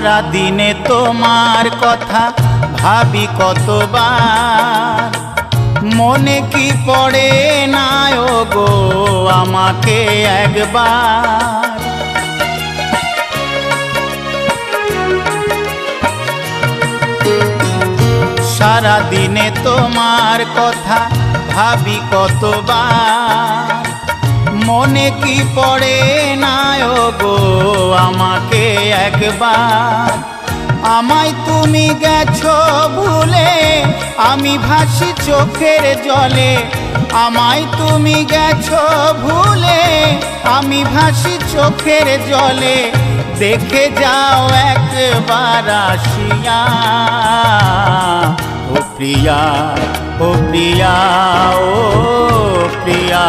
সারা দিনে তোমার কথা ভাবি কতবার, মনে কি পড়ে না গো আমাকে একবার। সারা দিনে তোমার কথা ভাবি কতবার, মনে কি পড়ে না গো আমাকে একবার। আমায় তুমি গেছো ভুলে, আমি ভাসি চোখের জলে। আমায় তুমি গেছো ভুলে, আমি ভাসি চোখের জলে। দেখে যাও একবার আসিয়া, ও প্রিয়া, ও প্রিয়া, ও প্রিয়া।